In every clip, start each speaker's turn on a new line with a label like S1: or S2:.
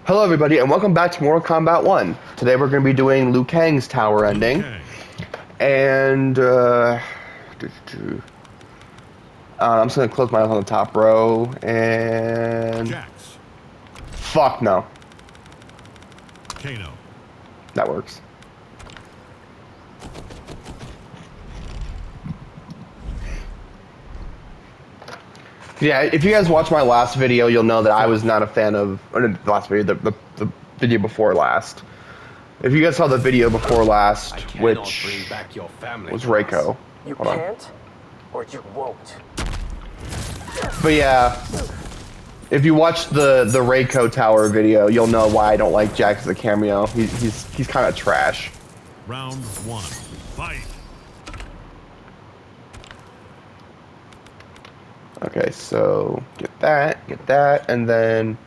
S1: Hello everybody and welcome back to Mortal Kombat 1. Today we're going to be doing Liu Kang's tower ending. And I'm just going to close my eyes on the top row and...
S2: Jax.
S1: Fuck no.
S2: Kano.
S1: That works. Yeah, if you guys watched my last video, you'll know that I was not a fan of... Or the last video, the video before last. If you guys saw the video before last, which was Reiko.
S3: You can't, or you won't.
S1: But yeah, if you watch the Reiko Tower video, you'll know why I don't like Jax as a cameo. He's kind of trash.
S2: Round one, fight.
S1: Okay, so get that, and then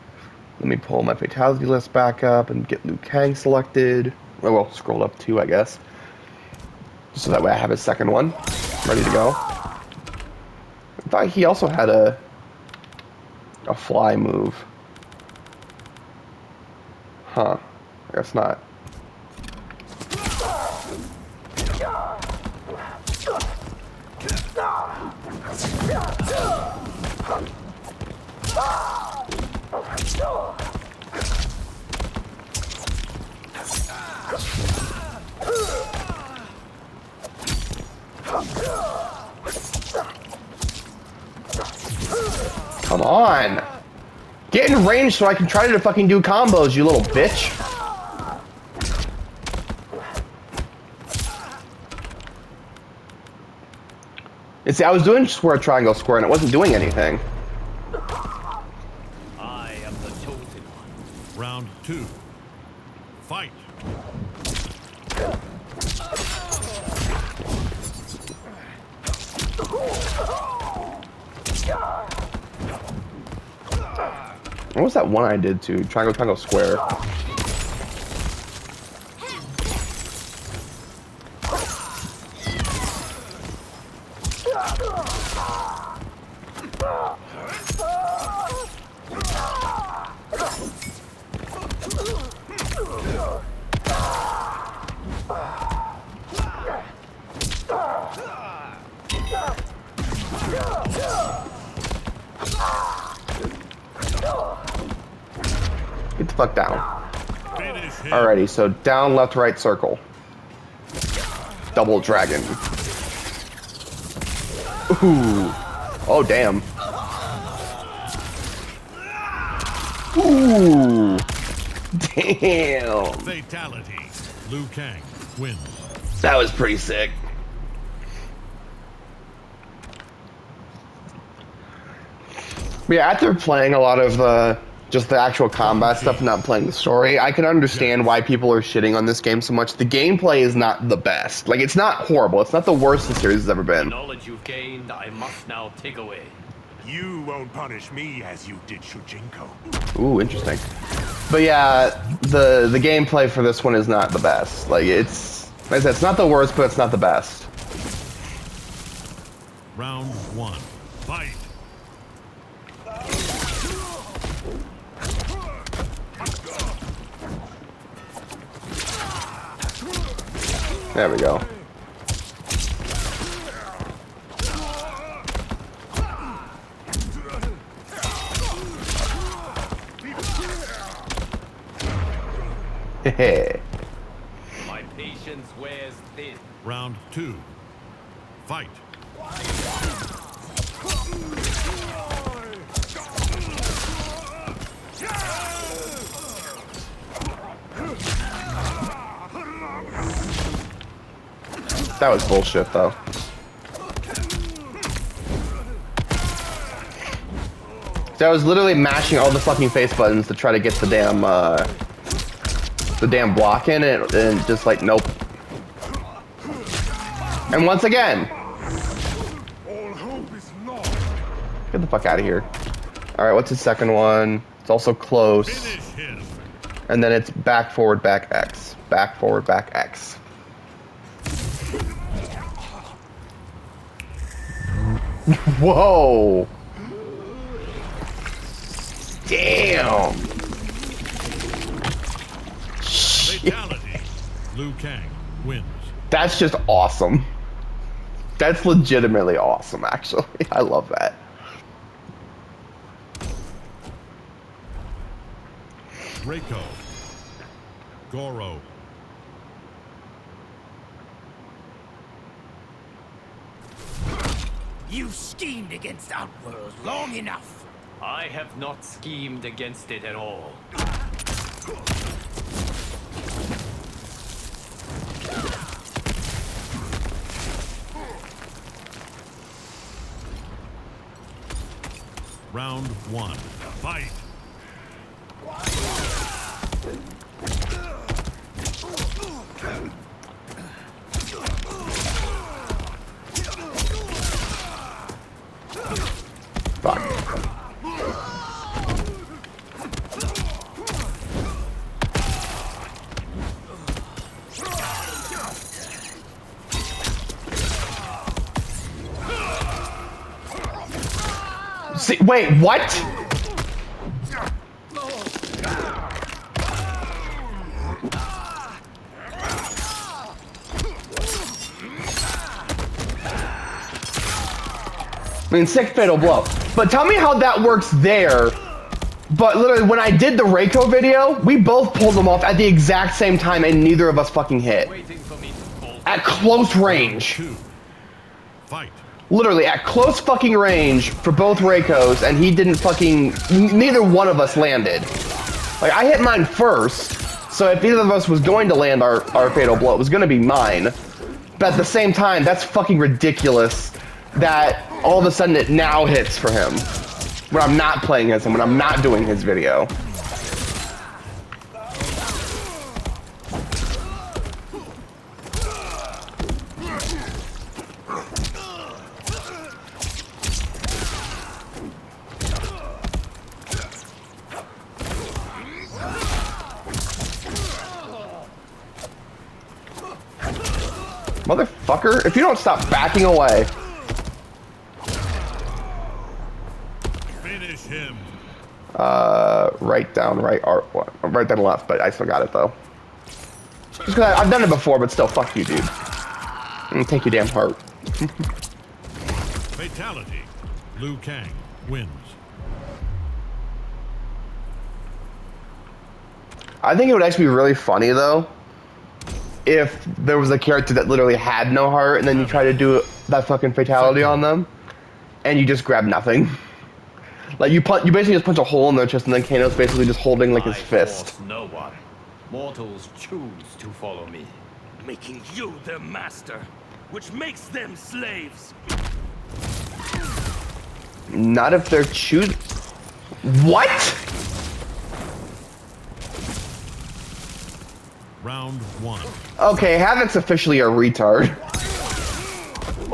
S1: let me pull my fatality list back up and get Liu Kang selected. Oh, well, scroll up 2, I guess. So that way I have his second one ready to go. I thought he also had a fly move. Huh. I guess not. Come on! Get in range so I can try to fucking do combos, you little bitch! You see, I was doing square, triangle, square, and it wasn't doing anything.
S4: I am the chosen one.
S2: Round two, fight.
S1: What was that one I did to? Triangle, triangle, square. Get the fuck down. Alrighty, so down, left, right, circle. Double dragon. Ooh. Oh, damn. Ooh. Damn.
S2: Fatality. Liu Kang wins.
S1: That was pretty sick. But yeah, after playing a lot of just the actual combat stuff, not playing the story, I can understand why people are shitting on this game so much. The gameplay is not the best. Like, it's not horrible. It's not the worst the series has ever been.
S4: The knowledge you've gained, I must now take away.
S5: You won't punish me as you did Shujinko.
S1: Ooh, interesting. But yeah, the gameplay for this one is not the best. Like, it's... Like I said, it's not the worst, but it's not the best.
S2: Round one, fight.
S1: There we go. Hehe.
S4: My patience wears thin.
S2: Round two, fight.
S1: That was bullshit, though. So I was literally mashing all the fucking face buttons to try to get the damn block in, and just like, nope. And once again, get the fuck out of here. All right, what's his second one? It's also close.
S2: Finish him.
S1: And then it's back, forward, back, X. Back, forward, back, X. Whoa! Damn!
S2: Fatality. Liu Kang wins.
S1: That's just awesome. That's legitimately awesome, actually. I love that.
S2: Reiko. Goro.
S6: You schemed against Outworld long enough.
S4: I have not schemed against it at all.
S2: Round 1. Fight.
S1: Fuck. See, wait, what? I mean, sick fatal blow. But tell me how that works there. But literally, when I did the Reiko video, we both pulled them off at the exact same time and neither of us fucking hit.
S4: Waiting for me to fall.
S1: At close range.
S2: 2. Fight.
S1: Literally, at close fucking range for both Reikos, and he didn't fucking... Neither one of us landed. Like, I hit mine first, so if either of us was going to land our fatal blow, it was gonna be mine. But at the same time, that's fucking ridiculous that all of a sudden it now hits for him. When I'm not playing as him, when I'm not doing his video. Motherfucker, if you don't stop backing away.
S2: Finish him.
S1: Right down, right down left, but I still got it though. Just because I've done it before, but still, fuck you, dude. Take your damn heart.
S2: Fatality. Liu Kang wins.
S1: I think it would actually be really funny though, if there was a character that literally had no heart, and then you try to do that fucking fatality on them, and you just grab nothing. Like you basically just punch a hole in their chest, and then Kano's basically just holding like his
S4: I
S1: fist.
S4: force no one. Mortals choose to follow me.
S6: Making you their master, which makes them slaves.
S1: Not if they're choosing. What?
S2: Round 1.
S1: Okay, Havoc's officially a retard.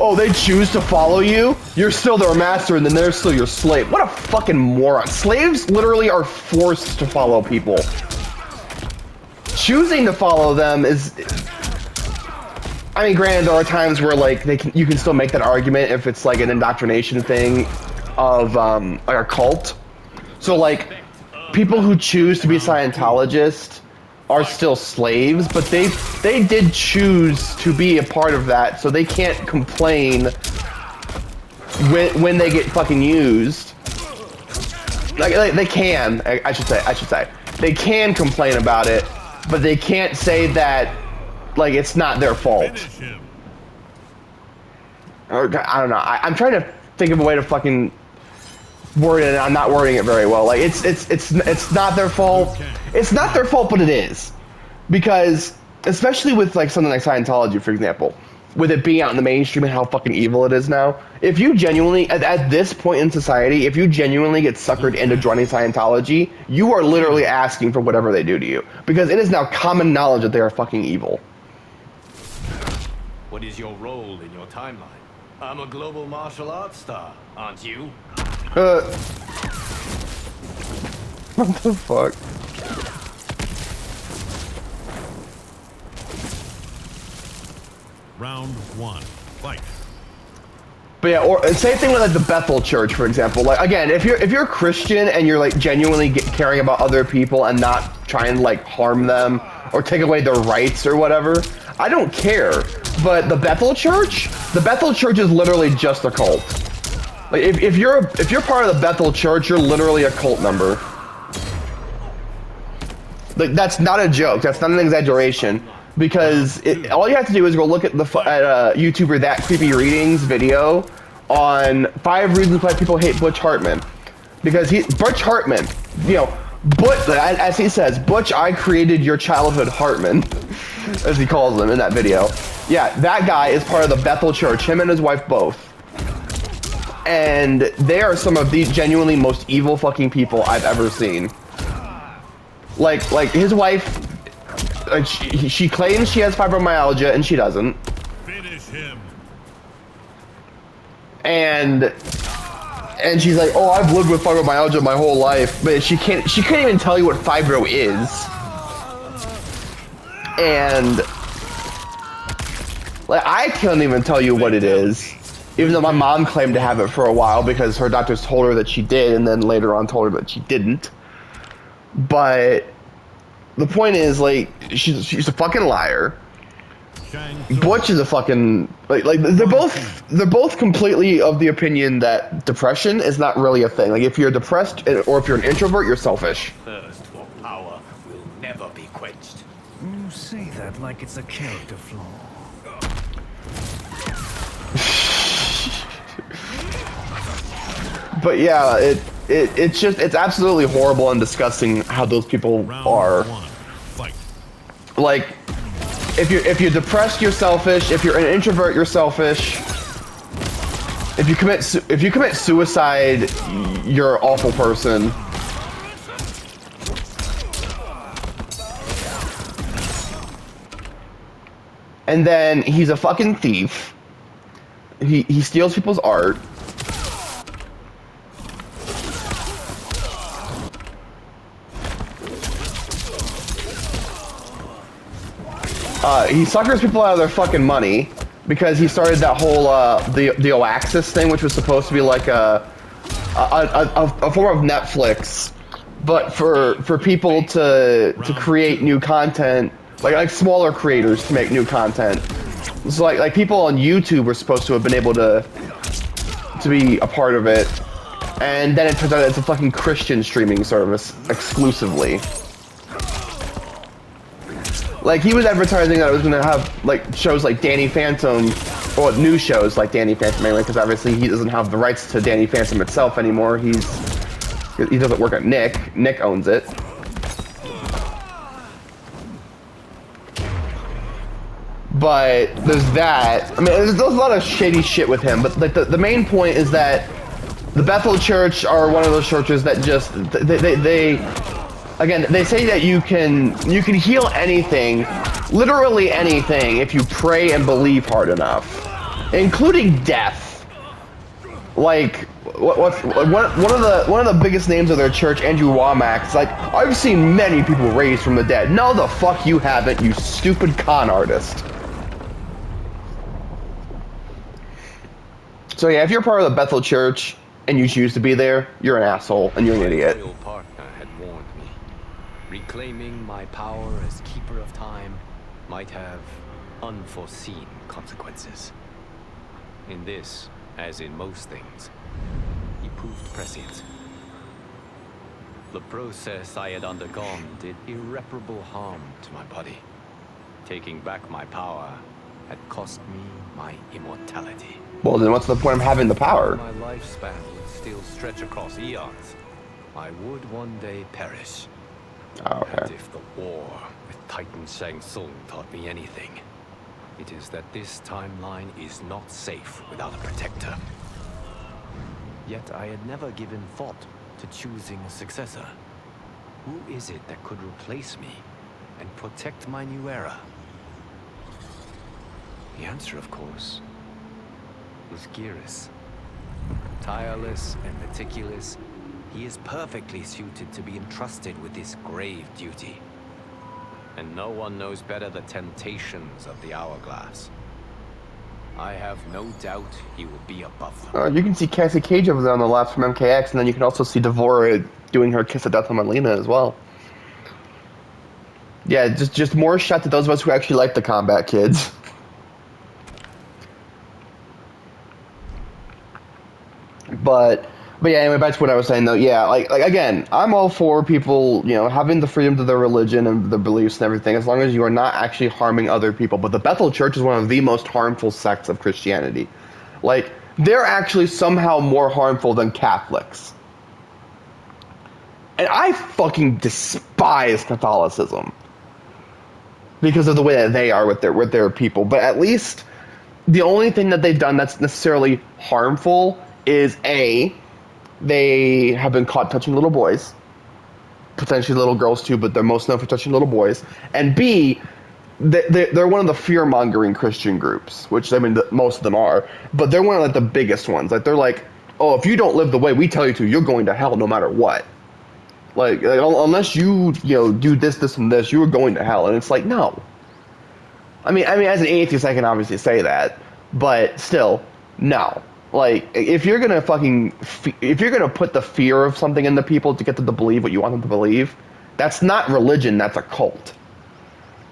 S1: Oh, they choose to follow you? You're still their master, and then they're still your slave. What a fucking moron. Slaves literally are forced to follow people. Choosing to follow them is... I mean, granted, there are times where, like, you can still make that argument if it's, like, an indoctrination thing of, like, a cult. So, like, people who choose to be Scientologists are still slaves, but they did choose to be a part of that, so they can't complain when they get fucking used. Like they can, I should say, they can complain about it, but they can't say that like it's not their fault.
S2: Finish him.
S1: Or, I don't know. I'm trying to think of a way to fucking word it, and I'm not wording it very well. Like it's not their fault. It's not their fault, but it is, because especially with like something like Scientology, for example, with it being out in the mainstream and how fucking evil it is now. If you genuinely, at this point in society, if you genuinely get suckered into joining Scientology, you are literally asking for whatever they do to you, because it is now common knowledge that they are fucking evil.
S4: What is your role in your timeline? I'm a global martial arts star, aren't you?
S1: What the fuck?
S2: Round 1. Fight.
S1: But yeah, or same thing with like the Bethel Church, for example. Like again, if you're a Christian and you're like genuinely caring about other people and not trying to like harm them or take away their rights or whatever, I don't care. But the Bethel Church is literally just a cult. Like if you're part of the Bethel Church, you're literally a cult member. Like that's not a joke. That's not an exaggeration. Because all you have to do is go look at the YouTuber That Creepy Readings video on 5 reasons why people hate Butch Hartman. Because Butch Hartman, you know, as he says, Butch, I created your childhood Hartman, as he calls him in that video. Yeah, that guy is part of the Bethel Church, him and his wife both. And they are some of the genuinely most evil fucking people I've ever seen. Like his wife... she claims she has fibromyalgia and she doesn't.
S2: Finish him.
S1: And she's like, "Oh, I've lived with fibromyalgia my whole life," but she can't even tell you what fibro is. And like I can't even tell you what it is, even though my mom claimed to have it for a while because her doctors told her that she did, and then later on told her that she didn't. But the point is, like, she's a fucking liar. Butch is a fucking like they're both completely of the opinion that depression is not really a thing. Like if you're depressed or if you're an introvert, you're selfish.
S4: Thirst for power will never be quenched.
S6: You say that like it's a character flaw.
S1: But yeah, it's absolutely horrible and disgusting how those people are. Like, if you're depressed, you're selfish. If you're an introvert, you're selfish. If you commit suicide, you're an awful person. And then he's a fucking thief. He steals people's art. He suckers people out of their fucking money because he started that whole the Oaxis thing, which was supposed to be like a form of Netflix, but for people to create new content, like smaller creators to make new content. So like people on YouTube were supposed to have been able to be a part of it, and then it turns out it's a fucking Christian streaming service exclusively. Like, he was advertising that it was going to have, like, shows like Danny Phantom, or new shows like Danny Phantom mainly, because obviously he doesn't have the rights to Danny Phantom itself anymore. He doesn't work at Nick. Nick owns it. But there's that. I mean, there's a lot of shady shit with him, but like the main point is that the Bethel Church are one of those churches that just, again, they say that you can heal anything, literally anything, if you pray and believe hard enough, including death. Like one of the biggest names of their church, Andrew Womack's like, I've seen many people raised from the dead. No, the fuck you haven't, you stupid con artist. So yeah, if you're part of the Bethel Church and you choose to be there, you're an asshole and you're an idiot.
S7: My loyal partner had warned me. Reclaiming my power as keeper of time might have unforeseen consequences. In this, as in most things, he proved prescient. The process I had undergone did irreparable harm to my body. Taking back my power had cost me my immortality.
S1: Well, then what's the point of having the power?
S7: My lifespan would still stretch across eons. I would one day perish.
S1: Oh, okay.
S7: And if the war with Titan Shang Tsung taught me anything, it is that this timeline is not safe without a protector. Yet I had never given thought to choosing a successor. Who is it that could replace me and protect my new era? The answer, of course, was Geras. Tireless and meticulous, he is perfectly suited to be entrusted with this grave duty. And no one knows better the temptations of the hourglass. I have no doubt he will be above them.
S1: You can see Cassie Cage over there on the left from MKX, and then you can also see Devora doing her kiss of death on Melina as well. Yeah, just more shot to those of us who actually like the Kombat kids. But yeah, anyway, back to what I was saying though. Yeah, like again, I'm all for people, having the freedom to their religion and their beliefs and everything, as long as you are not actually harming other people. But the Bethel Church is one of the most harmful sects of Christianity. Like, they're actually somehow more harmful than Catholics. And I fucking despise Catholicism because of the way that they are with their people. But at least the only thing that they've done that's necessarily harmful is A, they have been caught touching little boys, potentially little girls too, but they're most known for touching little boys. And B, they're one of the fear-mongering Christian groups, which, I mean, most of them are, but they're one of, like, the biggest ones. Like, they're like, oh, if you don't live the way we tell you to, you're going to hell no matter what. Like unless you do this, and this, you are going to hell. And it's like, no. I mean, as an atheist, I can obviously say that, but still, no. Like, if you're gonna put the fear of something into people to get them to believe what you want them to believe, that's not religion. That's a cult.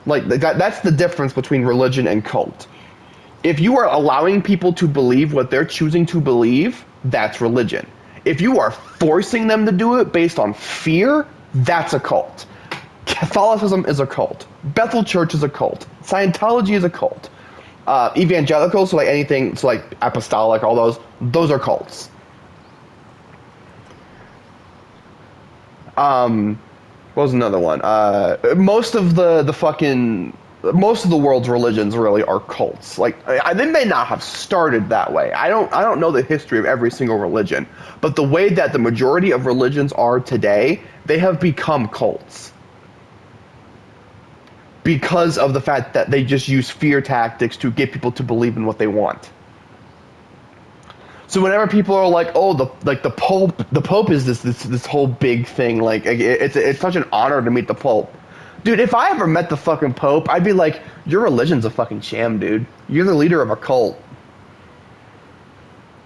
S1: Like, that's the difference between religion and cult. If you are allowing people to believe what they're choosing to believe, that's religion. If you are forcing them to do it based on fear, that's a cult. Catholicism is a cult. Bethel Church is a cult. Scientology is a cult. Evangelicals, so like anything, so like apostolic, all those are cults. What was another one? Most of the world's religions really are cults. Like, they may not have started that way. I don't know the history of every single religion, but the way that the majority of religions are today, they have become cults. Because of the fact that they just use fear tactics to get people to believe in what they want. So whenever people are like, oh, the Pope is this whole big thing. Like, it's such an honor to meet the Pope. Dude, if I ever met the fucking Pope, I'd be like, your religion's a fucking sham, dude. You're the leader of a cult.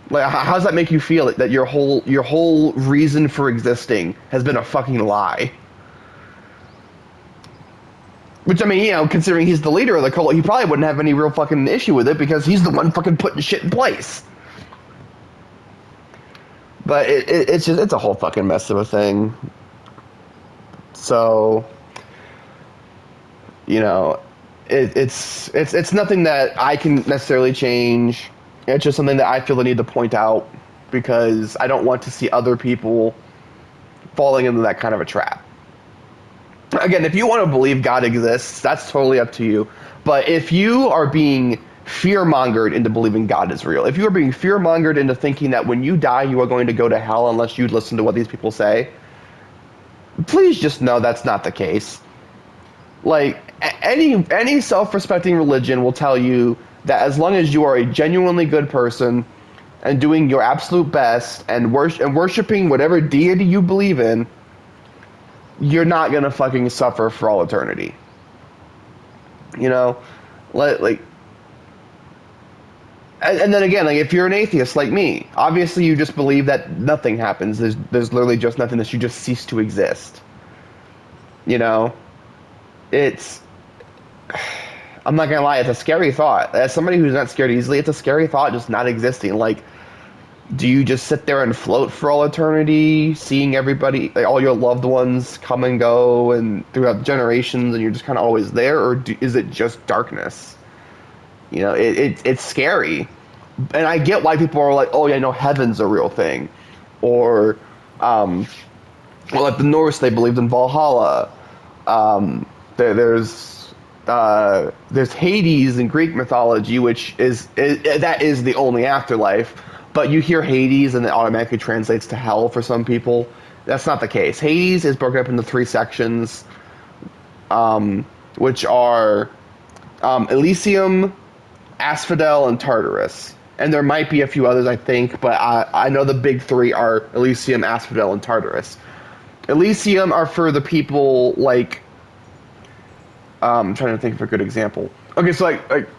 S1: Like, how does that make you feel? That your whole reason for existing has been a fucking lie? Which, I mean, considering he's the leader of the cult, he probably wouldn't have any real fucking issue with it because he's the one fucking putting shit in place. But it's a whole fucking mess of a thing. So, it's nothing that I can necessarily change. It's just something that I feel the need to point out because I don't want to see other people falling into that kind of a trap. Again, if you want to believe God exists, that's totally up to you. But if you are being fear-mongered into believing God is real, if you are being fear-mongered into thinking that when you die you are going to go to hell unless you listen to what these people say, please just know that's not the case. Like, any self-respecting religion will tell you that as long as you are a genuinely good person and doing your absolute best and worshiping whatever deity you believe in, you're not going to fucking suffer for all eternity. And then again, like, if you're an atheist like me, obviously you just believe that nothing happens. There's literally just nothingness. You just cease to exist. It's... I'm not gonna lie, it's a scary thought. As somebody who's not scared easily, it's a scary thought just not existing. Like, do you just sit there and float for all eternity, seeing everybody, like, all your loved ones come and go and throughout generations, and you're just kind of always there, or is it just darkness? It's scary. And I get why people are like, oh yeah, no, heaven's a real thing. Or, like the Norse, they believed in Valhalla. There's Hades in Greek mythology, which is the only afterlife. But you hear Hades and it automatically translates to hell for some people. That's not the case. Hades is broken up into 3 sections, which are Elysium, Asphodel, and Tartarus. And there might be a few others, I think, but I know the big 3 are Elysium, Asphodel, and Tartarus. Elysium are for the people like... I'm trying to think of a good example. Okay, so like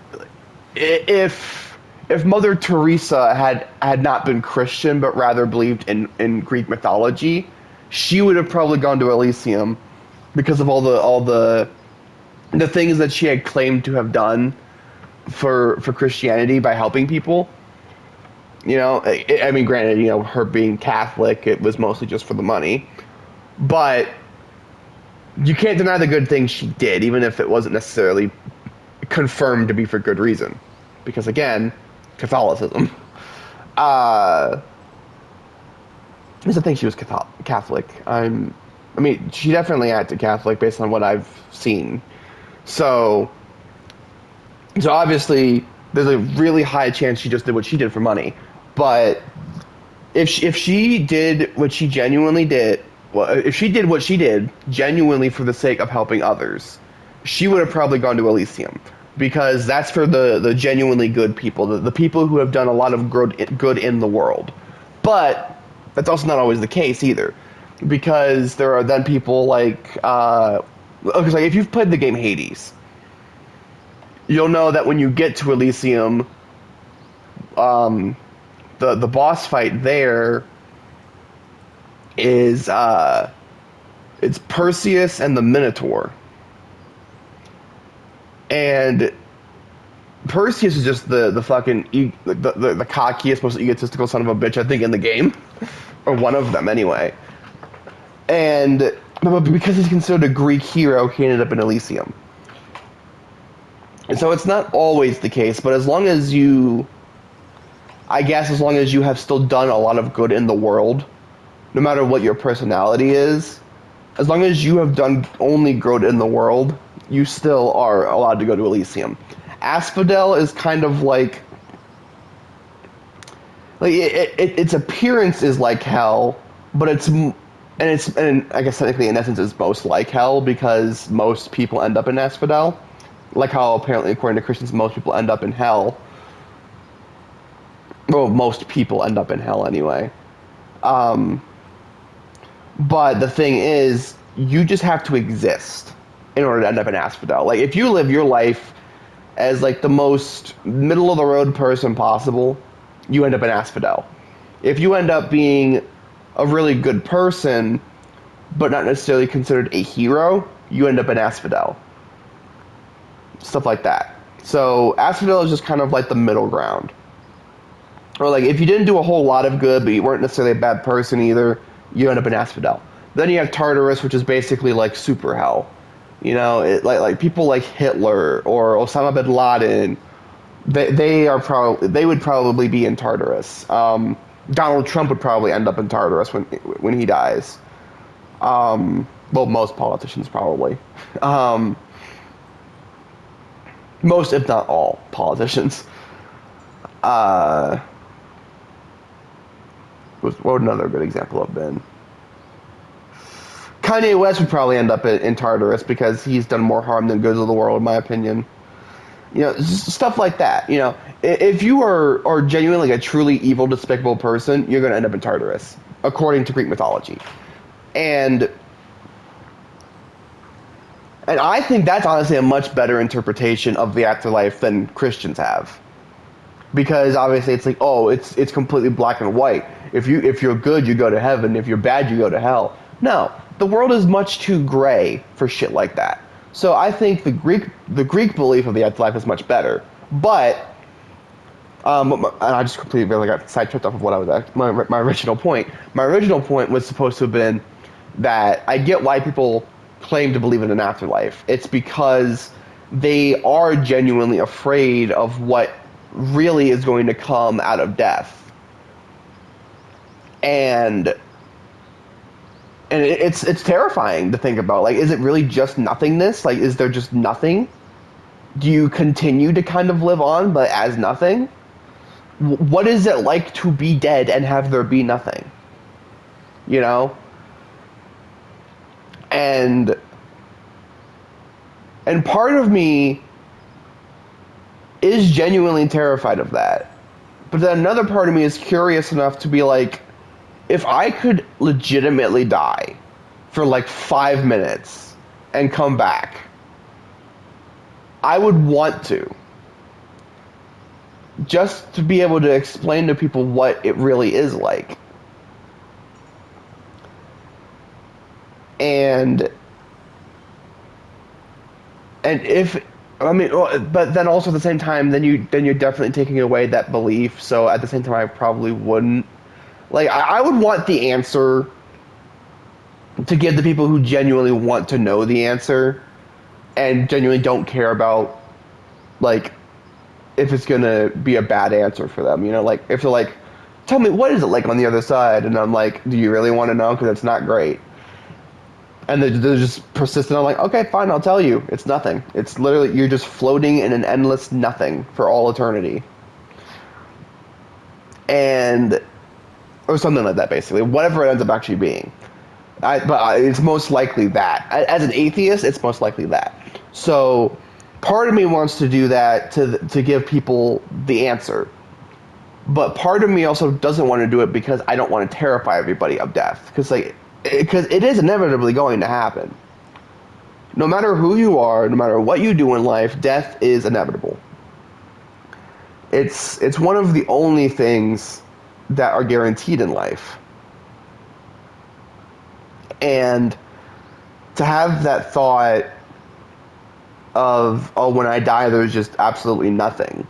S1: if if Mother Teresa had not been Christian but rather believed in Greek mythology, she would have probably gone to Elysium because of all the things that she had claimed to have done for Christianity by helping people. You know, I mean, granted, you know, her being Catholic, it was mostly just for the money, but you can't deny the good things she did, even if it wasn't necessarily confirmed to be for good reason. Because again, Catholicism. I think she was Catholic. I mean, she definitely acted Catholic based on what I've seen. So obviously, there's a really high chance she just did what she did for money. But if she did what she genuinely did, well, if she did what she did genuinely for the sake of helping others, she would have probably gone to Elysium, because that's for the genuinely good people, the people who have done a lot of good in the world. But that's also not always the case either, because there are then people like, because like if you've played the game Hades, you'll know that when you get to Elysium, the boss fight there is it's Perseus and the Minotaur. And Perseus is just the fucking the cockiest, most egotistical son of a bitch I think in the game, or one of them anyway. And but because he's considered a Greek hero, he ended up in Elysium. And so it's not always the case, but as long as you have still done a lot of good in the world, no matter what your personality is, as long as you have done only good in the world, you still are allowed to go to Elysium. Asphodel is kind of like its appearance is like hell, but and I guess technically in essence it's most like hell because most people end up in Asphodel. Like how apparently according to Christians most people end up in hell. Well, most people end up in hell anyway. But the thing is, you just have to exist in order to end up in Asphodel. Like, if you live your life as, like, the most middle-of-the-road person possible, you end up in Asphodel. If you end up being a really good person, but not necessarily considered a hero, you end up in Asphodel. Stuff like that. So, Asphodel is just kind of like the middle ground. Or, like, if you didn't do a whole lot of good, but you weren't necessarily a bad person either, you end up in Asphodel. Then you have Tartarus, which is basically like super hell. You know, like people like Hitler or Osama bin Laden, they would probably be in Tartarus. Donald Trump would probably end up in Tartarus when he dies. Well, most politicians probably. Most, if not all, politicians. What would another good example have been? Kanye West would probably end up in Tartarus because he's done more harm than good to the world, in my opinion. You know, just stuff like that. You know, if you are genuinely a truly evil, despicable person, you're going to end up in Tartarus, according to Greek mythology. And I think that's honestly a much better interpretation of the afterlife than Christians have. Because obviously it's like, oh, it's completely black and white. If you're good, you go to heaven. If you're bad, you go to hell. No, the world is much too gray for shit like that. So I think the Greek belief of the afterlife is much better. But and I just completely really got sidetracked off of what I was at my original point. My original point was supposed to have been that I get why people claim to believe in an afterlife. It's because they are genuinely afraid of what really is going to come out of death. And it's terrifying to think about. Like, is it really just nothingness? Like, is there just nothing? Do you continue to kind of live on, but as nothing? What is it like to be dead and have there be nothing? You know? And part of me is genuinely terrified of that. But then another part of me is curious enough to be like, if I could legitimately die for like 5 minutes and come back, I would want to. just to be able to explain to people what it really is like. And if, I mean, but then also at the same time, then you're definitely taking away that belief. So at the same time, I probably wouldn't. Like, I would want the answer to give the people who genuinely want to know the answer and genuinely don't care about, like, if it's going to be a bad answer for them. You know, like, if they're like, tell me, what is it like on the other side? And I'm like, do you really want to know? Because it's not great. And they're just persistent. I'm like, okay, fine, I'll tell you. It's nothing. It's literally, you're just floating in an endless nothing for all eternity. Or something like that, basically. Whatever it ends up actually being. But it's most likely that. As an atheist, it's most likely that. So part of me wants to do that to give people the answer. But part of me also doesn't want to do it because I don't want to terrify everybody of death. Because it is inevitably going to happen. No matter who you are, no matter what you do in life, death is inevitable. It's one of the only things that are guaranteed in life. And to have that thought of, oh, when I die, there's just absolutely nothing.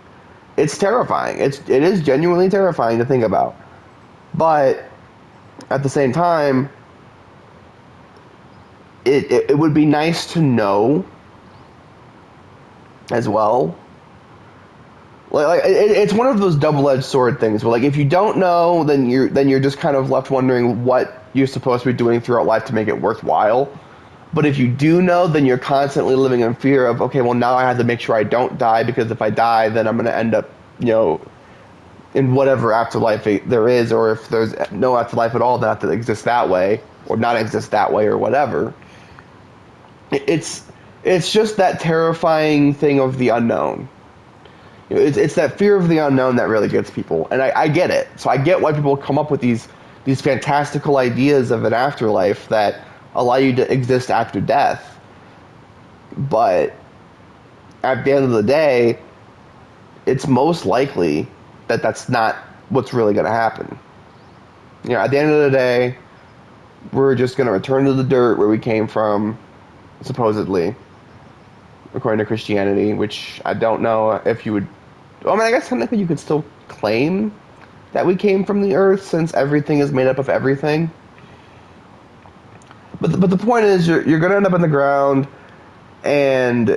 S1: It's terrifying. It is genuinely terrifying to think about. But at the same time, it would be nice to know as well. Like it's one of those double-edged sword things where, like, if you don't know, then you're just kind of left wondering what you're supposed to be doing throughout life to make it worthwhile. But if you do know, then you're constantly living in fear of, okay, well, now I have to make sure I don't die, because if I die, then I'm going to end up, in whatever afterlife there is, or if there's no afterlife at all, then I have to exist that way, or not exist that way, or whatever. It's just that terrifying thing of the unknown. It's that fear of the unknown that really gets people, and I get it. So I get why people come up with these fantastical ideas of an afterlife that allow you to exist after death. But at the end of the day, it's most likely that that's not what's really going to happen. At the end of the day, we're just going to return to the dirt where we came from, supposedly, according to Christianity, which I don't know if you would... I mean, I guess technically you could still claim that we came from the earth, since everything is made up of everything. But the point is, you're going to end up in the ground, and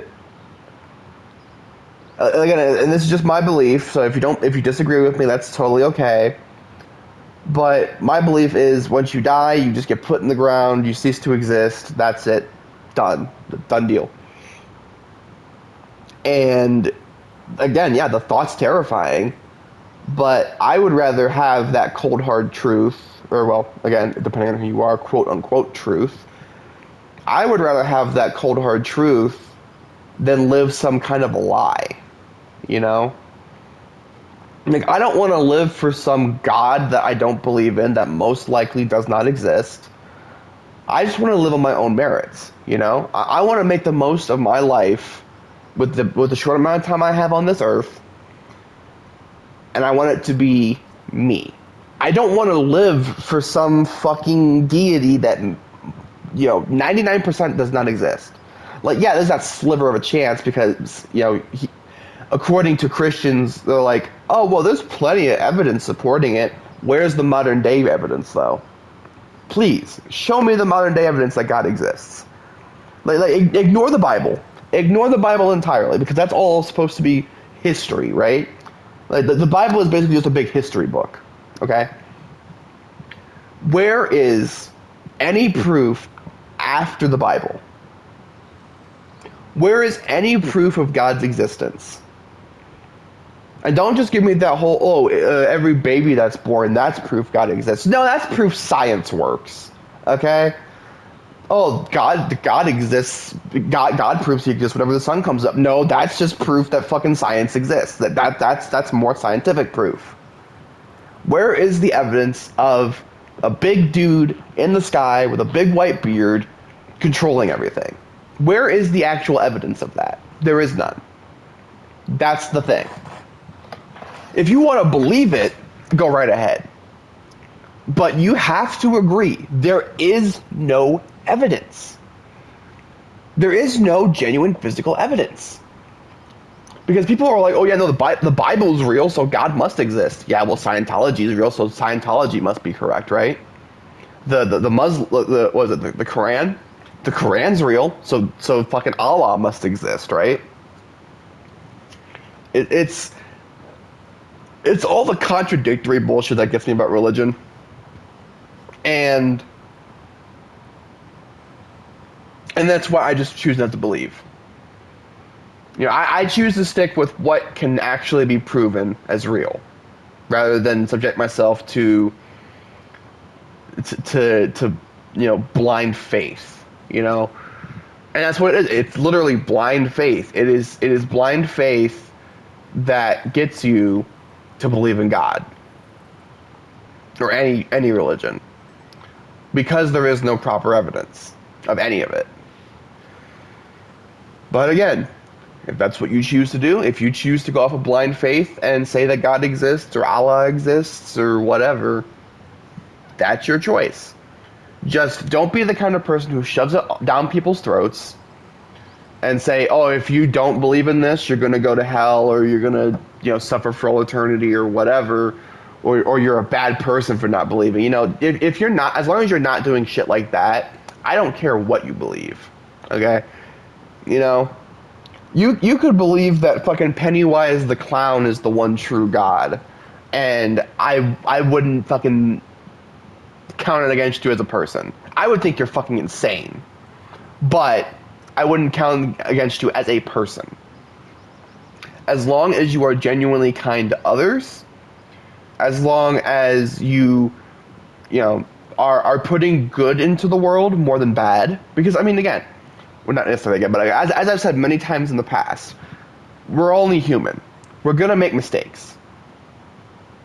S1: again, and this is just my belief. So if you disagree with me, that's totally okay. But my belief is, once you die, you just get put in the ground, you cease to exist. That's it, done deal. And again, yeah, the thought's terrifying, but I would rather have that cold hard truth, or, well, again, depending on who you are, quote unquote truth. I would rather have that cold hard truth than live some kind of a lie, Like, I don't want to live for some God that I don't believe in, that most likely does not exist. I just want to live on my own merits, I want to make the most of my life with the short amount of time I have on this earth, and I want it to be me. I don't want to live for some fucking deity that 99% does not exist. Like, yeah, there's that sliver of a chance because, according to Christians, they're like, oh, well, there's plenty of evidence supporting it. Where's the modern day evidence, though? Please, show me the modern day evidence that God exists. Like ignore the Bible. Ignore the Bible entirely, because that's all supposed to be history, right? Like, the Bible is basically just a big history book, okay? Where is any proof after the Bible? Where is any proof of God's existence? And don't just give me that whole, every baby that's born, that's proof God exists. No, that's proof science works, okay? Oh, God exists. God proves he exists whenever the sun comes up. No, that's just proof that fucking science exists. That's more scientific proof. Where is the evidence of a big dude in the sky with a big white beard controlling everything? Where is the actual evidence of that? There is none. That's the thing. If you want to believe it, go right ahead. But you have to agree, there is no evidence. There is no genuine physical evidence. Because people are like, oh yeah, no, the Bible is real, so God must exist. Yeah, well, Scientology is real, so Scientology must be correct, right? The Muslim, what was it, the Quran? The Quran's real, so fucking Allah must exist, right? It's all the contradictory bullshit that gets me about religion. And that's why I just choose not to believe. You know, I choose to stick with what can actually be proven as real, rather than subject myself to blind faith. You know, and that's what it is. It's literally blind faith. It is blind faith that gets you to believe in God or any religion, because there is no proper evidence of any of it. But again, if that's what you choose to do, if you choose to go off of blind faith and say that God exists or Allah exists or whatever, that's your choice. Just don't be the kind of person who shoves it down people's throats and say, oh, if you don't believe in this, you're going to go to hell, or you're going to, suffer for all eternity or whatever, or you're a bad person for not believing. You know, if you're not, as long as you're not doing shit like that, I don't care what you believe. Okay? You know, you could believe that fucking Pennywise the clown is the one true God, and I wouldn't fucking count it against you as a person. I would think you're fucking insane, but I wouldn't count against you as a person. As long as you are genuinely kind to others, as long as you are putting good into the world more than bad, because I mean, again, we're not necessarily again, but as I've said many times in the past, we're only human. We're gonna make mistakes.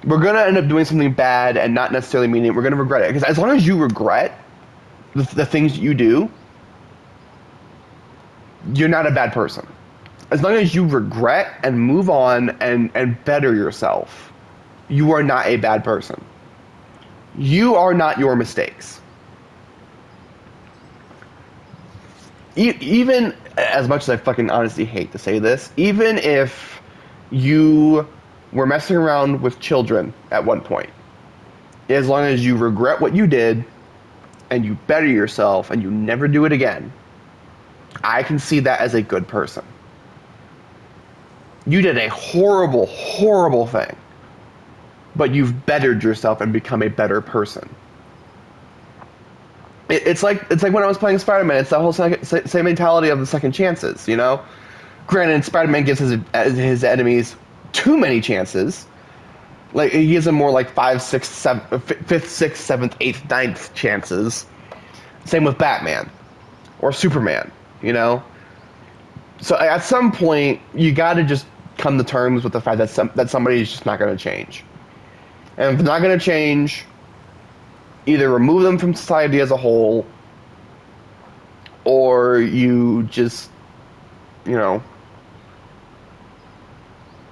S1: We're going to end up doing something bad and not necessarily meaning it. We're going to regret it. Because as long as you regret the things you do, you're not a bad person. As long as you regret and move on and better yourself, you are not a bad person. You are not your mistakes. Even, as much as I fucking honestly hate to say this, even if you were messing around with children at one point, as long as you regret what you did and you better yourself and you never do it again, I can see that as a good person. You did a horrible, horrible thing, but you've bettered yourself and become a better person. It's like when I was playing Spider-Man. It's that whole same mentality of the second chances, you know? Granted, Spider-Man gives his enemies too many chances. Like, he gives them more like 5th, 6th, 7th, 8th, 9th chances. Same with Batman or Superman, you know? So at some point, you got to just come to terms with the fact that somebody is just not going to change. And if they're not going to change, either remove them from society as a whole, or you just, or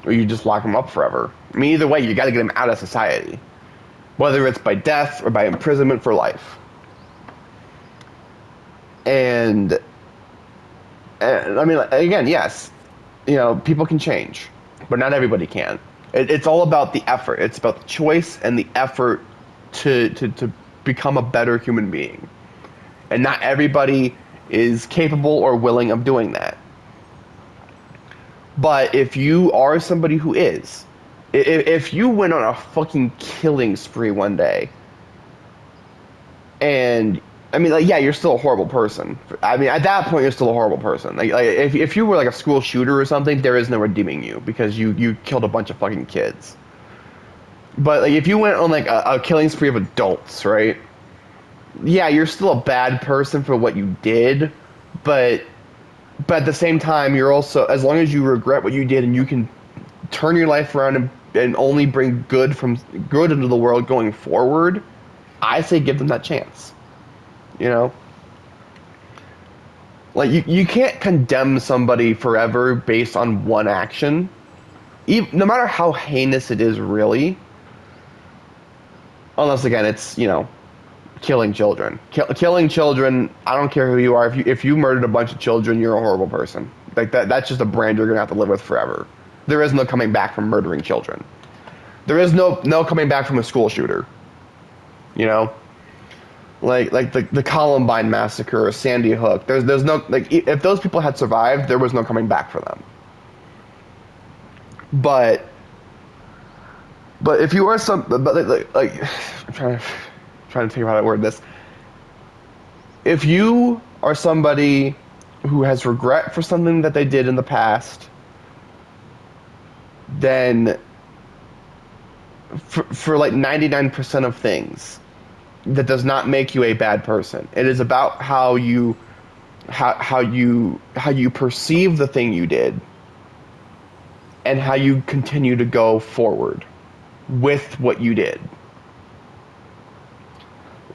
S1: you just lock them up forever. I mean, either way, you got to get them out of society, whether it's by death or by imprisonment for life. And I mean, again, yes, people can change, but not everybody can. It's all about the effort. It's about the choice and the effort to become a better human being. And not everybody is capable or willing of doing that. But if you are somebody who is, if you went on a fucking killing spree one day, and I mean, like, yeah, you're still a horrible person. I mean, at that point, you're still a horrible person. Like if you were like a school shooter or something, there is no redeeming you because you killed a bunch of fucking kids. But like, if you went on like a killing spree of adults, right? Yeah, you're still a bad person for what you did, but at the same time, you're also, as long as you regret what you did and you can turn your life around and only bring good into the world going forward, I say give them that chance. Like, you can't condemn somebody forever based on one action. no matter how heinous it is, really, unless again it's killing children. Killing children. I don't care who you are. If you murdered a bunch of children, you're a horrible person. Like that's just a brand you're gonna have to live with forever. There is no coming back from murdering children. There is no coming back from a school shooter. Like the Columbine massacre or Sandy Hook. There's no if those people had survived, there was no coming back for them. But if you are I'm trying to think of how to word this. If you are somebody who has regret for something that they did in the past, then for like 99% of things, that does not make you a bad person. It is about how you perceive the thing you did and how you continue to go forward with what you did.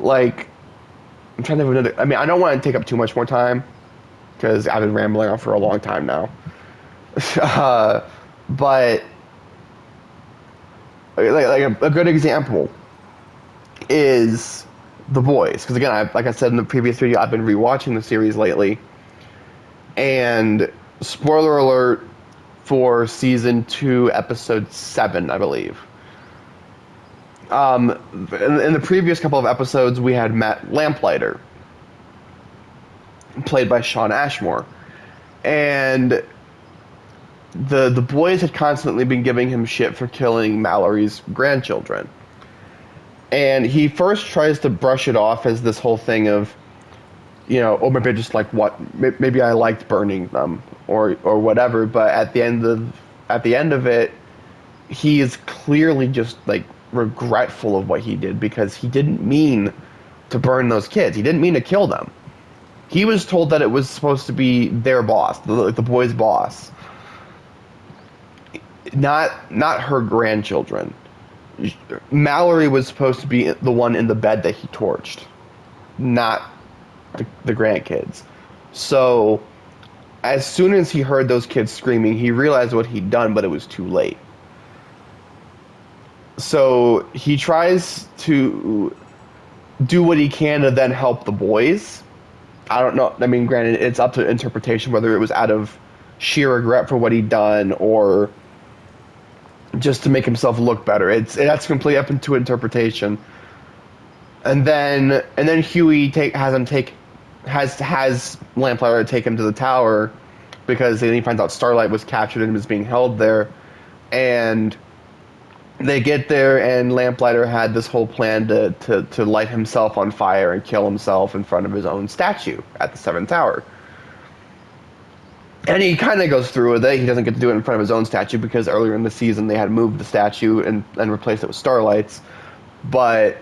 S1: Like, I'm trying to think of another. I mean, I don't want to take up too much more time because I've been rambling on for a long time now. But like a good example is The Boys, because again, like I said in the previous video, I've been rewatching the series lately, and spoiler alert for season 2, episode 7, I believe. In the previous couple of episodes, we had Matt Lamplighter, played by Shawn Ashmore, and the boys had constantly been giving him shit for killing Mallory's grandchildren. And he first tries to brush it off as this whole thing of, oh, maybe I just like maybe I liked burning them or whatever. But at the end of it, he is clearly just like regretful of what he did because he didn't mean to burn those kids. He didn't mean to kill them. He was told that it was supposed to be their boss, the boy's boss, not her grandchildren. Mallory was supposed to be the one in the bed that he torched, not the grandkids. So as soon as he heard those kids screaming, he realized what he'd done, but it was too late. So he tries to do what he can to then help the boys. I don't know. I mean, granted, it's up to interpretation whether it was out of sheer regret for what he'd done or just to make himself look better. That's completely up into interpretation. And then Huey has Lamplighter take him to the tower because then he finds out Starlight was captured and was being held there. And they get there, and Lamplighter had this whole plan to light himself on fire and kill himself in front of his own statue at the Seventh Tower. And he kind of goes through with it. He doesn't get to do it in front of his own statue because earlier in the season they had moved the statue and replaced it with Starlight's. But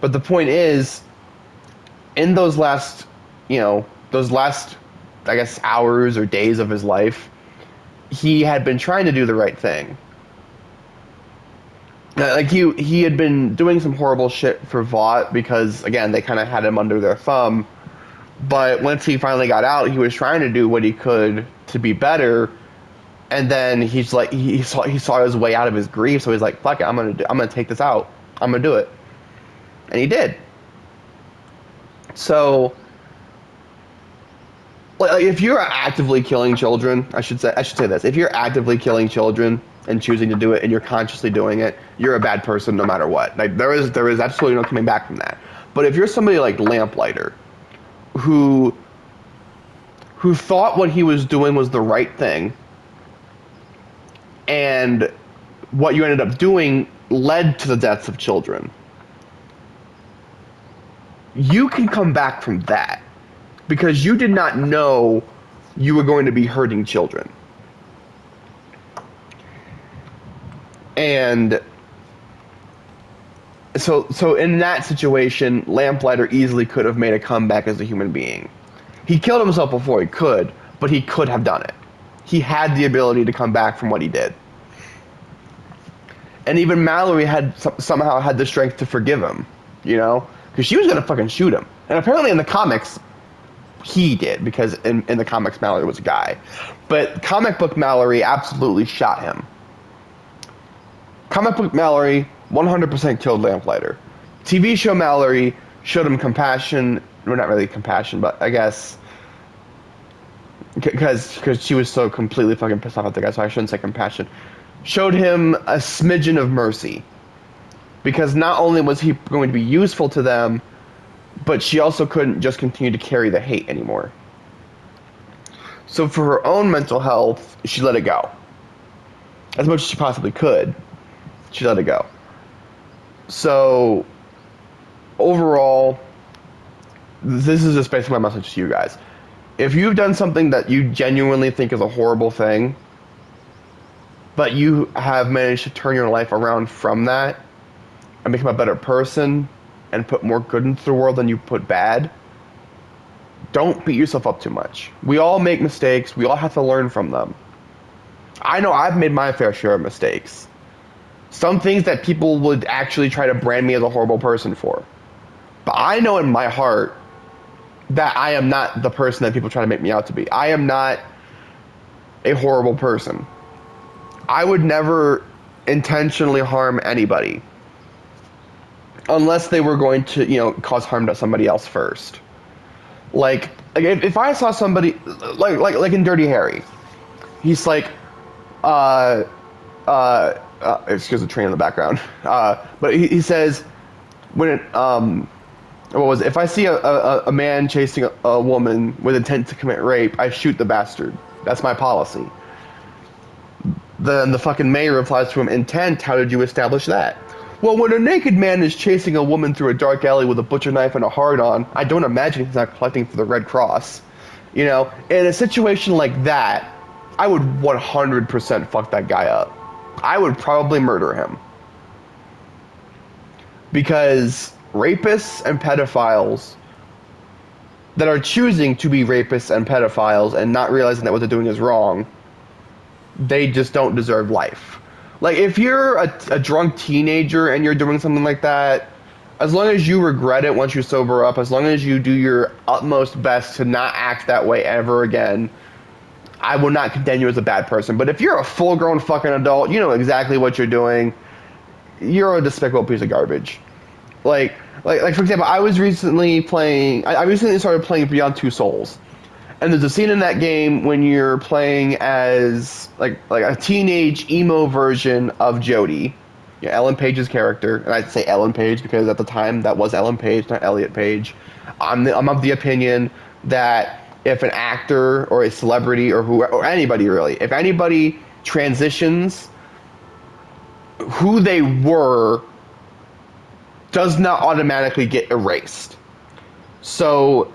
S1: the point is, in those last, I guess, hours or days of his life, he had been trying to do the right thing. Like, he had been doing some horrible shit for Vought because, again, they kind of had him under their thumb. But once he finally got out, he was trying to do what he could to be better. And then he's like, he saw his way out of his grief, so he's like, fuck it, I'm gonna take this out. I'm gonna do it. And he did. So, like, if you're actively killing children, I should say this. If you're actively killing children and choosing to do it and you're consciously doing it, you're a bad person no matter what. Like, there is absolutely no coming back from that. But if you're somebody like Lamplighter, who thought what he was doing was the right thing, and what you ended up doing led to the deaths of children, you can come back from that because you did not know you were going to be hurting children. And so in that situation, Lamplighter easily could have made a comeback as a human being. He killed himself before he could, but he could have done it. He had the ability to come back from what he did. And even Mallory had somehow had the strength to forgive him, because she was going to fucking shoot him. And apparently in the comics, he did, because in the comics Mallory was a guy. But comic book Mallory absolutely shot him. Comic book Mallory 100% killed Lamplighter. TV show Mallory showed him compassion. Well, not really compassion, but I guess because she was so completely fucking pissed off at the guy, so I shouldn't say compassion. Showed him a smidgen of mercy. Because not only was he going to be useful to them, but she also couldn't just continue to carry the hate anymore. So for her own mental health, she let it go. As much as she possibly could, she let it go. So overall, this is just basically my message to you guys. If you've done something that you genuinely think is a horrible thing, but you have managed to turn your life around from that and become a better person and put more good into the world than you put bad, don't beat yourself up too much. We all make mistakes. We all have to learn from them. I know I've made my fair share of mistakes. Some things that people would actually try to brand me as a horrible person for. But I know in my heart that I am not the person that people try to make me out to be. I am not a horrible person. I would never intentionally harm anybody unless they were going to, cause harm to somebody else first. Like if I saw somebody like in Dirty Harry, he's like, excuse the train in the background. But he says when it if I see a man chasing a woman with intent to commit rape, I shoot the bastard. That's my policy. Then the fucking mayor replies to him, intent, how did you establish that? Well, when a naked man is chasing a woman through a dark alley with a butcher knife and a hard-on, I don't imagine he's not collecting for the Red Cross. In a situation like that, I would 100% fuck that guy up. I would probably murder him. Because rapists and pedophiles that are choosing to be rapists and pedophiles and not realizing that what they're doing is wrong, they just don't deserve life. Like, if you're a drunk teenager and you're doing something like that, as long as you regret it once you sober up, as long as you do your utmost best to not act that way ever again, I will not condemn you as a bad person. But if you're a full-grown fucking adult, you know exactly what you're doing, you're a despicable piece of garbage. Like for example, I recently started playing Beyond Two Souls. And there's a scene in that game when you're playing as like a teenage emo version of Jodie, Ellen Page's character. And I'd say Ellen Page because at the time that was Ellen Page, not Elliot Page. I'm of the opinion that if an actor or a celebrity or anybody really, if anybody transitions, who they were does not automatically get erased. So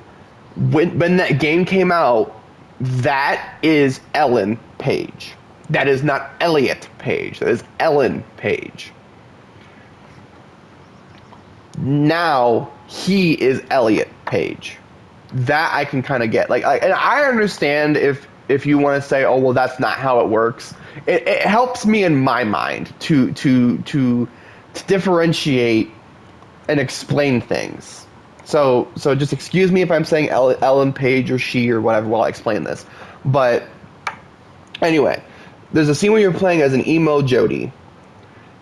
S1: when that game came out, that is Ellen Page. That is not Elliot Page. That is Ellen Page. Now he is Elliot Page. That I can kind of get. And I understand if you want to say, oh well, that's not how it works. It helps me in my mind to differentiate and explain things. So just excuse me if I'm saying Ellen Page or she or whatever while I explain this. But anyway, there's a scene where you're playing as an emo Jodie,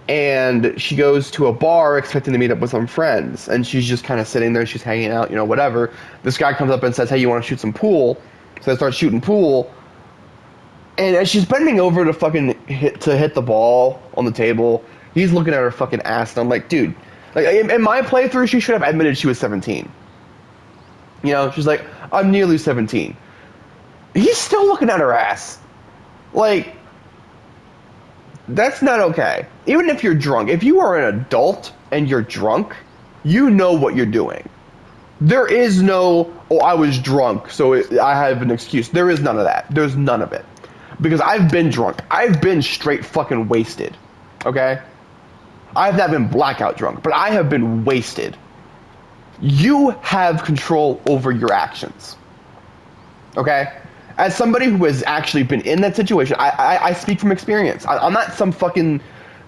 S1: and she goes to a bar expecting to meet up with some friends, and she's just kind of sitting there, she's hanging out, whatever. This guy comes up and says, hey, you want to shoot some pool? So they start shooting pool, and as she's bending over to hit the ball on the table, he's looking at her fucking ass, and I'm like, dude, in my playthrough, she should have admitted she was 17. She's like, I'm nearly 17. He's still looking at her ass. That's not okay. Even if you're drunk. If you are an adult and you're drunk, you know what you're doing. There is no, I was drunk, so I have an excuse. There is none of that. There's none of it. Because I've been drunk. I've been straight fucking wasted. Okay? I've not been blackout drunk, but I have been wasted. You have control over your actions. Okay? As somebody who has actually been in that situation, I speak from experience. I'm not some fucking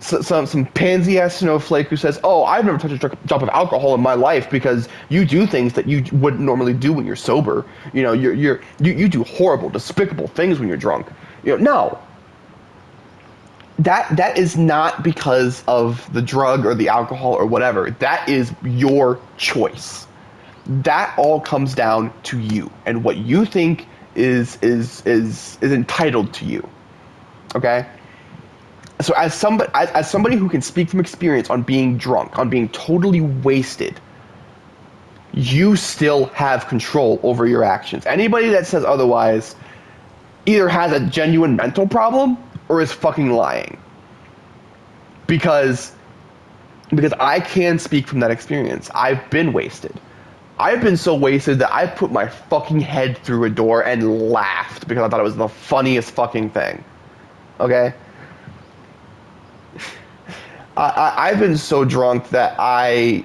S1: some pansy ass snowflake who says, "Oh, I've never touched a drop of alcohol in my life because you do things that you wouldn't normally do when you're sober. You know, you do horrible, despicable things when you're drunk." You know, no. That is not because of the drug or the alcohol or whatever. That is your choice. That all comes down to you and what you think is entitled to you. Okay? So as somebody who can speak from experience on being drunk, on being totally wasted, you still have control over your actions. Anybody that says otherwise either has a genuine mental problem or is fucking lying. Because I can speak from that experience. I've been wasted. I've been so wasted that I put my fucking head through a door and laughed because I thought it was the funniest fucking thing. Okay? I've been so drunk that I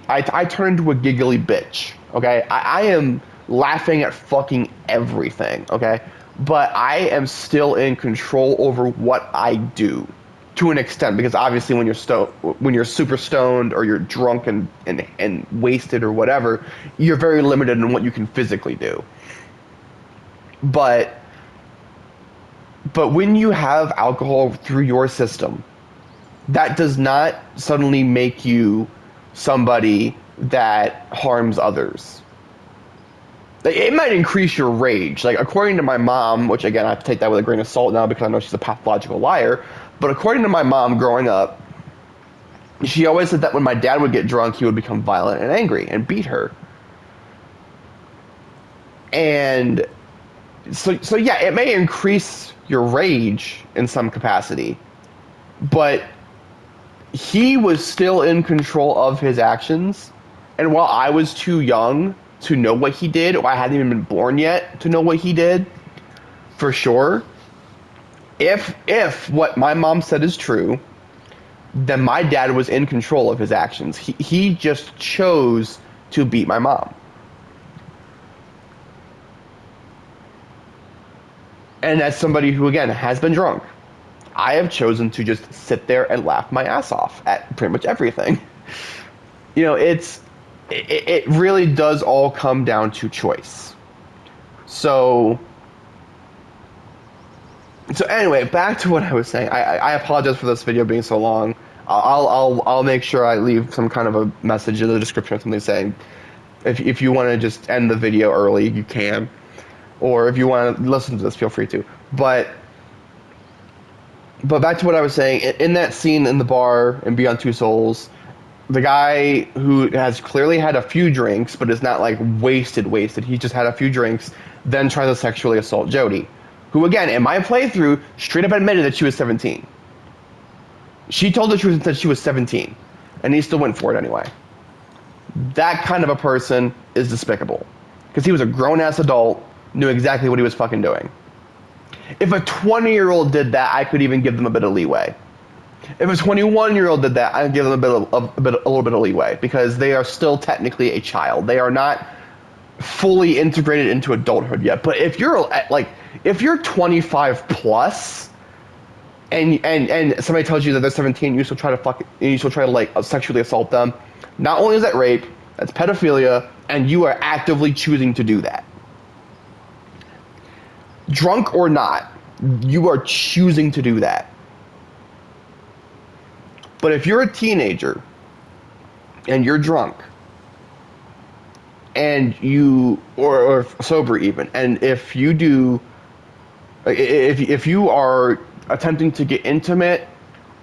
S1: turn into a giggly bitch. Okay? I am laughing at fucking everything. Okay? But I am still in control over what I do. To an extent, because obviously when you're super stoned or you're drunk and wasted or whatever, you're very limited in what you can physically do. But when you have alcohol through your system, that does not suddenly make you somebody that harms others. It might increase your rage. Like, according to my mom, which again I have to take that with a grain of salt now because I know she's a pathological liar, but according to my mom growing up, she always said that when my dad would get drunk, he would become violent and angry and beat her. And so yeah, it may increase your rage in some capacity, but he was still in control of his actions. And while I was too young to know what he did, or I hadn't even been born yet to know what he did, for sure, if what my mom said is true, then my dad was in control of his actions. He just chose to beat my mom. And as somebody who, again, has been drunk, I have chosen to just sit there and laugh my ass off at pretty much everything. You know, it really does all come down to choice. So anyway, back to what I was saying. I apologize for this video being so long. I'll make sure I leave some kind of a message in the description or something saying if you want to just end the video early, you can. Or if you want to listen to this, feel free to. But back to what I was saying. In that scene in the bar in Beyond Two Souls, the guy who has clearly had a few drinks but is not like wasted, he just had a few drinks, then tries to sexually assault Jody, who, again, in my playthrough, straight up admitted that she was 17. She told the truth and said she was 17, and he still went for it anyway. That kind of a person is despicable, because he was a grown-ass adult, knew exactly what he was fucking doing. If a 20-year-old did that, I could even give them a bit of leeway. If a 21-year-old did that, I'd give them a little bit of leeway, because they are still technically a child. They are not fully integrated into adulthood yet. But if you're 25 plus, and somebody tells you that they're 17, you still try to like sexually assault them, not only is that rape, that's pedophilia, and you are actively choosing to do that. Drunk or not, you are choosing to do that. But if you're a teenager and you're drunk and you or sober even, and if you are attempting to get intimate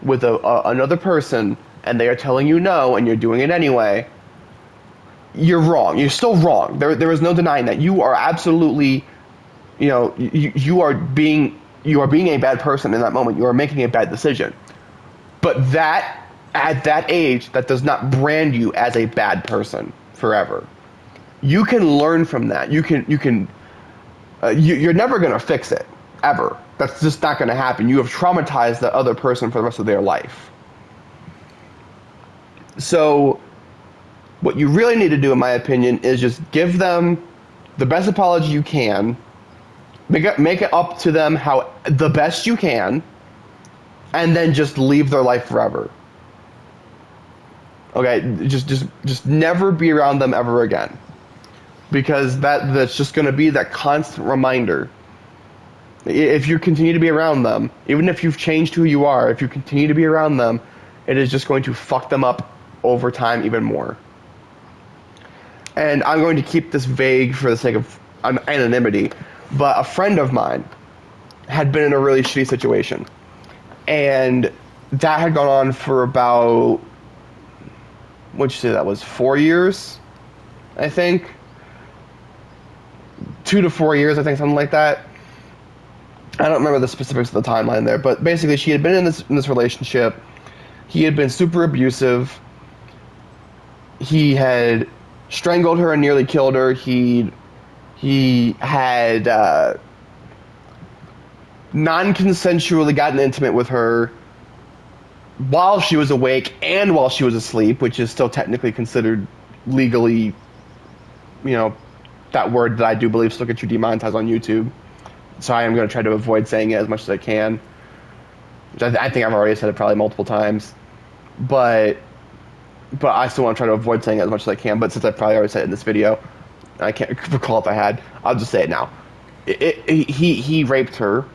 S1: with another person and they are telling you no and you're doing it anyway, you're wrong. You're still wrong. There is no denying that. You are absolutely, you are being a bad person in that moment. You are making a bad decision. But that, at that age, that does not brand you as a bad person forever. You can learn from that. You're never going to fix it, ever. That's just not going to happen. You have traumatized that other person for the rest of their life. So what you really need to do, in my opinion, is just give them the best apology you can, make it up to them how the best you can, and then just leave their life forever. Okay, just never be around them ever again, because that's just going to be that constant reminder. If you continue to be around them, even if you've changed who you are, if you continue to be around them, it is just going to fuck them up over time even more. And I'm going to keep this vague for the sake of anonymity, but a friend of mine had been in a really shitty situation, and that had gone on for about, what'd you say that was, 4 years, I think? 2 to 4 years, I think, something like that. I don't remember the specifics of the timeline there, but basically she had been in this relationship. He had been super abusive. He had strangled her and nearly killed her. He had non-consensually gotten intimate with her while she was awake and while she was asleep, which is still technically considered legally, that word that I do believe still gets you demonetized on YouTube. So I am going to try to avoid saying it as much as I can. Which I think I've already said it probably multiple times. But I still want to try to avoid saying it as much as I can. But since I probably already said it in this video, I can't recall if I had. I'll just say it now. He raped her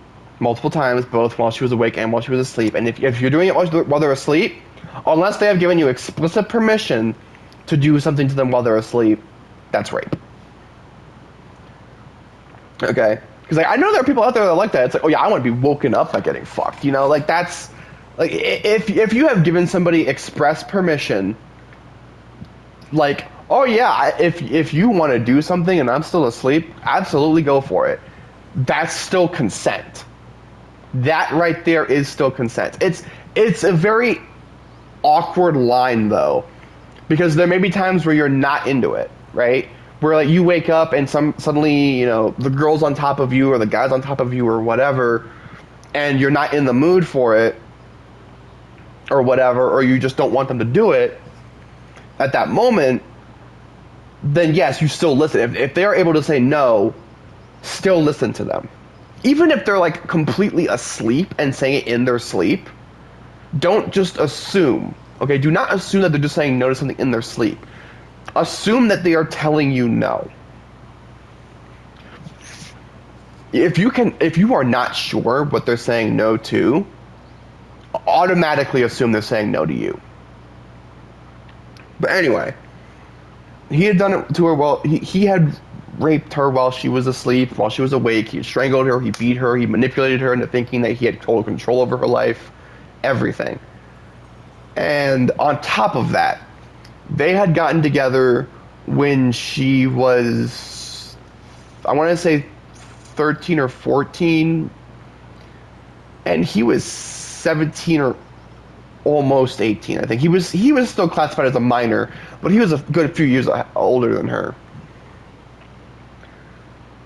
S1: multiple times, both while she was awake and while she was asleep. And if you're doing it while they're asleep, unless they have given you explicit permission to do something to them while they're asleep, that's rape. Okay? Because I know there are people out there that are like that. It's like, oh yeah, I want to be woken up by getting fucked. That's like, if you have given somebody express permission, like, oh yeah, if you want to do something and I'm still asleep, absolutely go for it. That's still consent. That right there is still consent. It's a very awkward line though, because there may be times where you're not into it, right? Where like you wake up and suddenly, the girl's on top of you or the guy's on top of you or whatever, and you're not in the mood for it or whatever, or you just don't want them to do it at that moment, then yes, you still listen. If they're able to say no, still listen to them. Even if they're like completely asleep and saying it in their sleep, don't just assume. Okay, do not assume that they're just saying no to something in their sleep. Assume that they are telling you no. If you are not sure what they're saying no to, automatically assume they're saying no to you. But anyway, he had done it to her while he had raped her while she was asleep, while she was awake. He had strangled her, he beat her, he manipulated her into thinking that he had total control over her life, everything. And on top of that, they had gotten together when she was, I want to say 13 or 14, and he was 17 or almost 18. I think he was still classified as a minor, but he was a good few years older than her.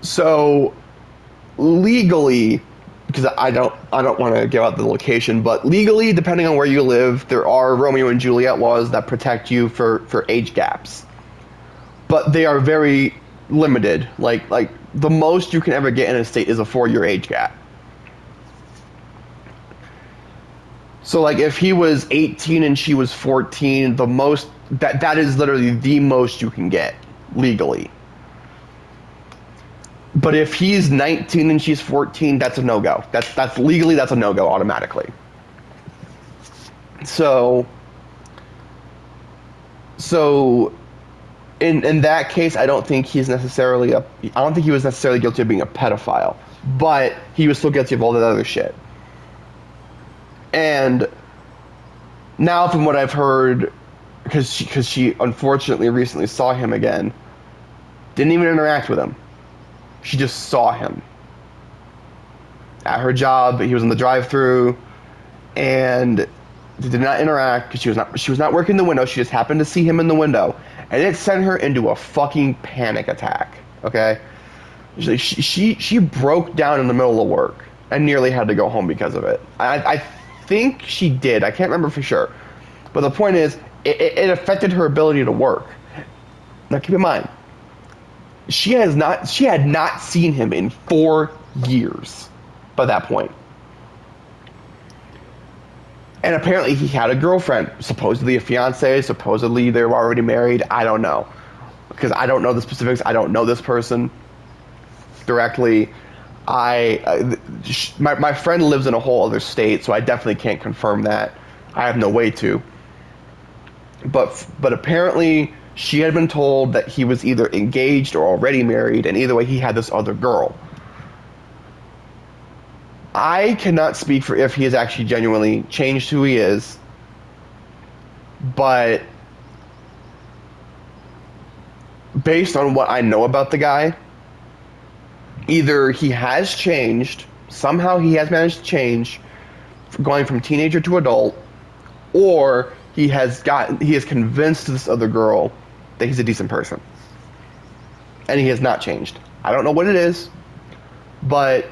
S1: So legally, because I don't want to give out the location, but legally, depending on where you live, there are Romeo and Juliet laws that protect you for age gaps. But they are very limited. Like the most you can ever get in a state is a 4-year age gap. So like if he was 18 and she was 14, the most that is literally the most you can get legally. But if he's 19 and she's 14, that's a no-go. That's legally, that's a no-go automatically. So in that case, I don't think he was necessarily guilty of being a pedophile, but he was still guilty of all that other shit. And now from what I've heard, because she unfortunately recently saw him again, didn't even interact with him. She just saw him at her job. He was in the drive-thru, and they did not interact because she was not working the window. She just happened to see him in the window, and it sent her into a fucking panic attack. Okay, she broke down in the middle of work and nearly had to go home because of it. I think she did. I can't remember for sure, but the point is, it affected her ability to work. Now keep in mind, she had not seen him in 4 years by that point. And apparently he had a girlfriend, supposedly a fiance, supposedly they were already married. I don't know. Because I don't know the specifics. I don't know this person directly. My friend lives in a whole other state, so I definitely can't confirm that. I have no way to. But apparently she had been told that he was either engaged or already married, and either way he had this other girl. I cannot speak for if he has actually genuinely changed who he is, but based on what I know about the guy, either he has changed, somehow he has managed to change, going from teenager to adult, or he has convinced this other girl that he's a decent person. And he has not changed. I don't know what it is, but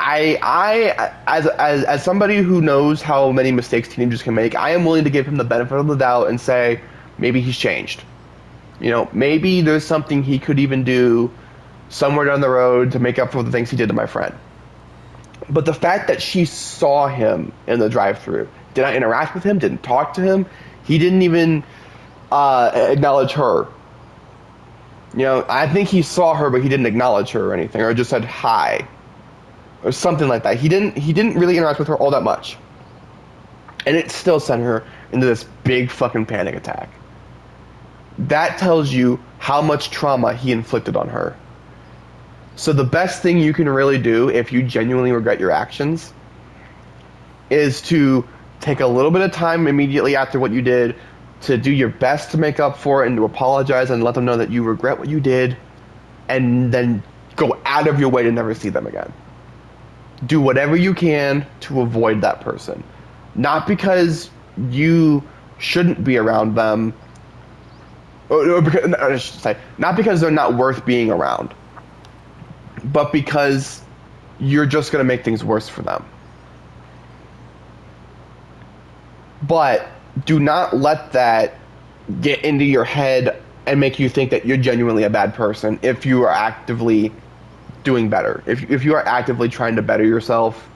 S1: as somebody who knows how many mistakes teenagers can make, I am willing to give him the benefit of the doubt and say maybe he's changed. You know, maybe there's something he could even do somewhere down the road to make up for the things he did to my friend. But the fact that she saw him in the drive-thru, did not interact with him, didn't talk to him, he didn't even acknowledge her. You know, I think he saw her, but he didn't acknowledge her or anything, or just said hi, or something like that. He didn't really interact with her all that much, and it still sent her into this big fucking panic attack. That tells you how much trauma he inflicted on her. So the best thing you can really do if you genuinely regret your actions is to take a little bit of time immediately after what you did to do your best to make up for it and to apologize and let them know that you regret what you did, and then go out of your way to never see them again. Do whatever you can to avoid that person. Not because you shouldn't be around them, or because, I should say, not because they're not worth being around, but because you're just going to make things worse for them. But do not let that get into your head and make you think that you're genuinely a bad person if you are actively doing better. If you are actively trying to better yourself,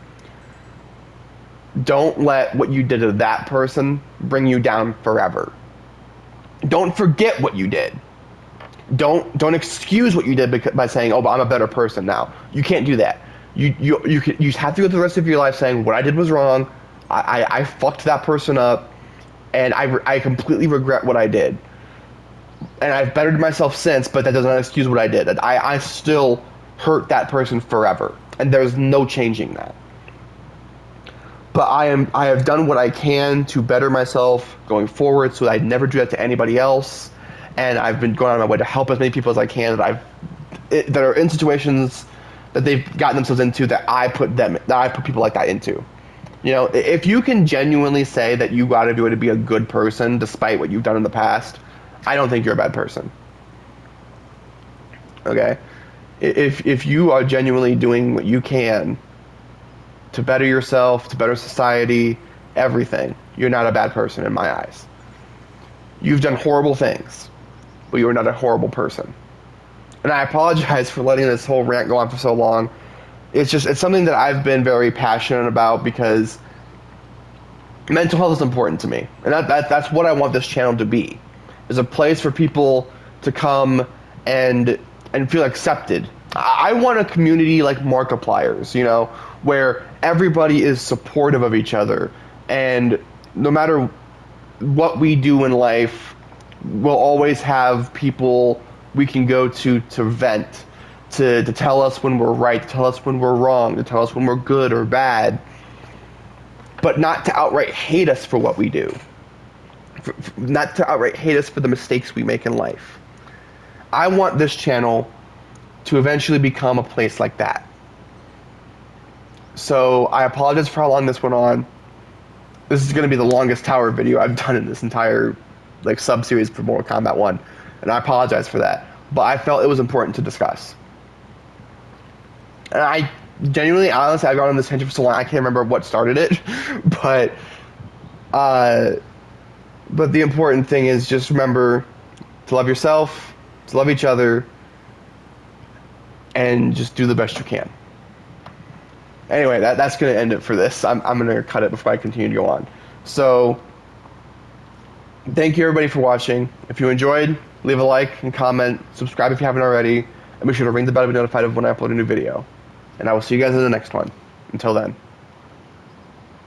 S1: don't let what you did to that person bring you down forever. Don't forget what you did. Don't excuse what you did by saying, "Oh, but I'm a better person now." You can't do that. You have to go through the rest of your life saying, "What I did was wrong. I fucked that person up, and I completely regret what I did. And I've bettered myself since, but that does not excuse what I did. I still hurt that person forever, and there's no changing that. But I have done what I can to better myself going forward, so that I'd never do that to anybody else. And I've been going out of my way to help as many people as I can that are in situations that they've gotten themselves into that I put people like that into. You know, if you can genuinely say that you got to do it to be a good person despite what you've done in the past, I don't think you're a bad person. Okay? If you are genuinely doing what you can to better yourself, to better society, everything, you're not a bad person in my eyes. You've done horrible things, but you're not a horrible person. And I apologize for letting this whole rant go on for so long. It's something that I've been very passionate about because mental health is important to me. And that's what I want this channel to be. Is a place for people to come and feel accepted. I want a community like Markiplier's, you know, where everybody is supportive of each other, and no matter what we do in life, we'll always have people we can go to vent, to tell us when we're right, to tell us when we're wrong, to tell us when we're good or bad, but not to outright hate us for what we do. Not to outright hate us for the mistakes we make in life. I want this channel to eventually become a place like that. So I apologize for how long this went on. This is going to be the longest tower video I've done in this entire sub-series for Mortal Kombat 1. And I apologize for that. But I felt it was important to discuss. And I genuinely, honestly, I've gone on this tangent for so long, I can't remember what started it. But the important thing is just remember to love yourself, to love each other, and just do the best you can. Anyway, that's going to end it for this. I'm going to cut it before I continue to go on. So, thank you everybody for watching. If you enjoyed, leave a like and comment. Subscribe if you haven't already. And be sure to ring the bell to be notified of when I upload a new video. And I will see you guys in the next one. Until then.